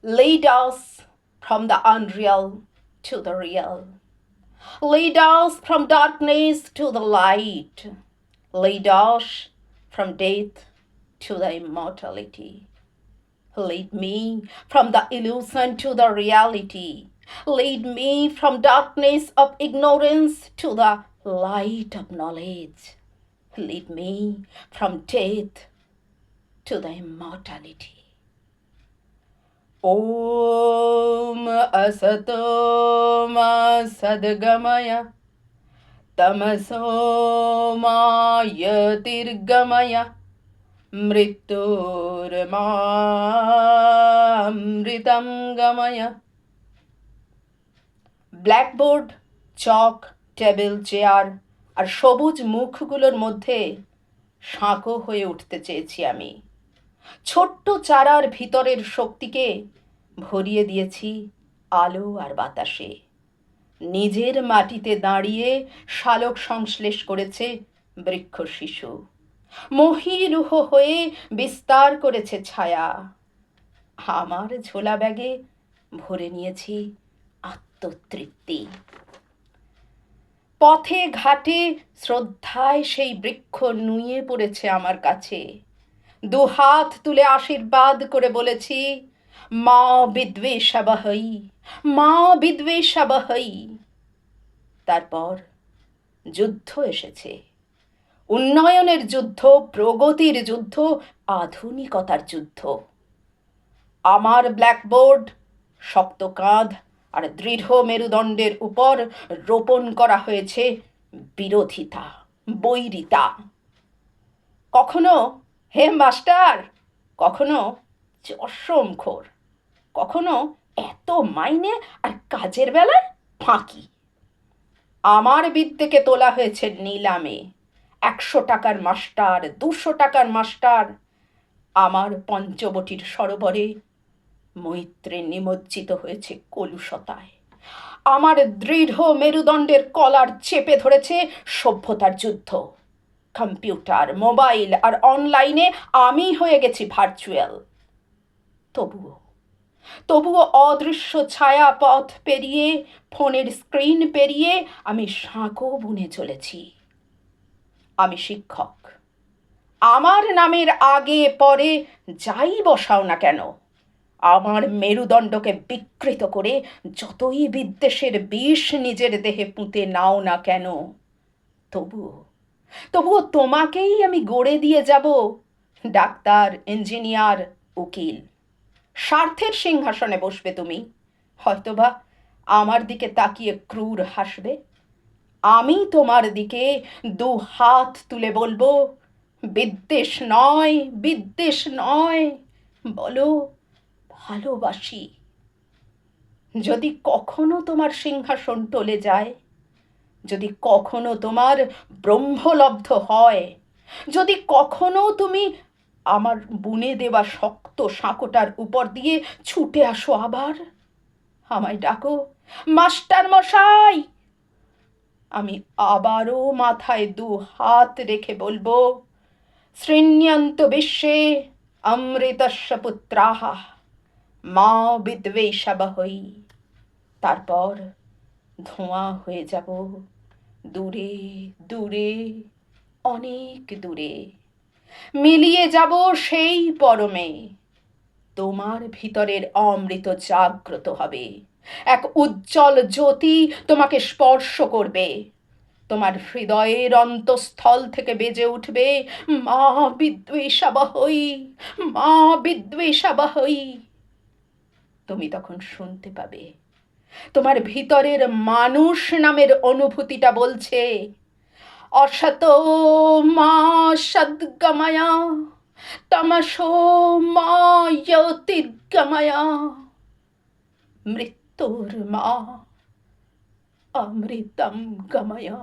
Lead us from the unreal to the real. Lead us from darkness to the light. Lead us from death to the immortality. Lead me from the illusion to the reality. Lead me from darkness of ignorance to the light of knowledge. Lead me from death to the immortality. Om Asato Ma Sadgamaya Tamaso Ma Yatirgamaya Mrityurma Gamaya. Blackboard, chalk, table, chair আর সবুজ মুখগুলোর মধ্যে সাঁকো হয়ে উঠতে চেয়েছি আমি। ছোট্ট চারার ভিতরের শক্তিকে ভরিয়ে দিয়েছি আলো আর বাতাসে। নিজের মাটিতে দাঁড়িয়ে শালক সংশ্লেষ করেছে বৃক্ষ শিশু। মহীরুহ হয়ে বিস্তার করেছে ছায়া। আমার ঝোলা ব্যাগে ভরে নিয়েছি আত্মতৃপ্তি। পথে ঘাটে শ্রদ্ধায় সেই বৃক্ষ নুয়ে পড়েছে আমার কাছে। দুহাত তুলে আশীর্বাদ করে বলেছি, মা বিদ্বেষাবহৈ, মা বিদ্বেষাবহৈ। তারপর যুদ্ধ এসেছে। উন্নয়নের যুদ্ধ, প্রগতির যুদ্ধ, আধুনিকতার যুদ্ধ। আমার ব্ল্যাকবোর্ড শক্ত কাঁধ আর দৃঢ় মেরুদণ্ডের উপর রোপণ করা হয়েছে বিরোধিতা, বৈরিতা। কখনো হে মাস্টার, কখনো চশমখোর, কখনো এত মাইনে আর কাজের বেলায় ফাঁকি। আমার বিদ্যেকে তোলা হয়েছে নিলামে। 100 টাকার মাস্টার, 200 টাকার মাস্টার। আমার পঞ্চবটির সরোবরে মৈত্রে নিমজ্জিত হয়েছে কলুষতায়। আমার দৃঢ় মেরুদণ্ডের কলার চেপে ধরেছে সভ্যতার যুদ্ধ। কম্পিউটার, মোবাইল আর অনলাইনে আমি হয়ে গেছি ভার্চুয়াল। তবুও অদৃশ্য ছায়া পথ পেরিয়ে, ফোনের স্ক্রিন পেরিয়ে আমি সাঁকো বুনে চলেছি। আমি শিক্ষক। আমার নামের আগে পরে যাই বসাও না কেন, আমার মেরুদণ্ডকে বিকৃত করে যতই বিদ্বেষের বিষ নিজের দেহে পুঁতে নাও না কেন, তবুও তোমাকেই আমি গড়ে দিয়ে যাব ডাক্তার, ইঞ্জিনিয়ার, উকিল। স্বার্থের সিংহাসনে বসবে তুমি, হয়তোবা আমার দিকে তাকিয়ে ক্রূর হাসবে। আমি তোমার দিকে 2 হাত তুলে বলবো, বিদ্বেষ নয়, বিদ্বেষ নয়, বলো ভালোবাসি। যদি কখনো তোমার সিংহাসন টলে যায়, যদি কখনো তোমার ব্রহ্মলব্ধ হয়, যদি কখনো তুমি আমার বুনে দেওয়া শক্ত সাঁকোটার উপর দিয়ে ছুটে আসো আবার, আমায় ডাকো, মাস্টার মশাই। আমি আবারও মাথায় 2 হাত রেখে বলবো, শ্রীণ্যন্ত বিশ্বে অমৃতস্য পুত্রাহ মা বিদ্বেষাবহৈ। তারপর ধোঁয়া হয়ে যাব দূরে দূরে, অনেক দূরে, মিলিয়ে যাব সেই পরমে। তোমার ভিতরের অমৃত জাগ্রত হবে, এক উজ্জ্বল জ্যোতি তোমাকে স্পর্শ করবে। তোমার হৃদয়ের অন্তঃস্থল থেকে বেজে উঠবে, মা বিদ্বেষাবহৈ, মা বিদ্বেষাবহৈ। তুমি তখন শুনতে পাবে, তোমার ভিতরের মানুষ নামের অনুভূতিটা বলছে, অসতো মা সদ্গময়া, তমসো মা জ্যোতির্গময়া, মৃত্যুর মা অমৃতম গময়া।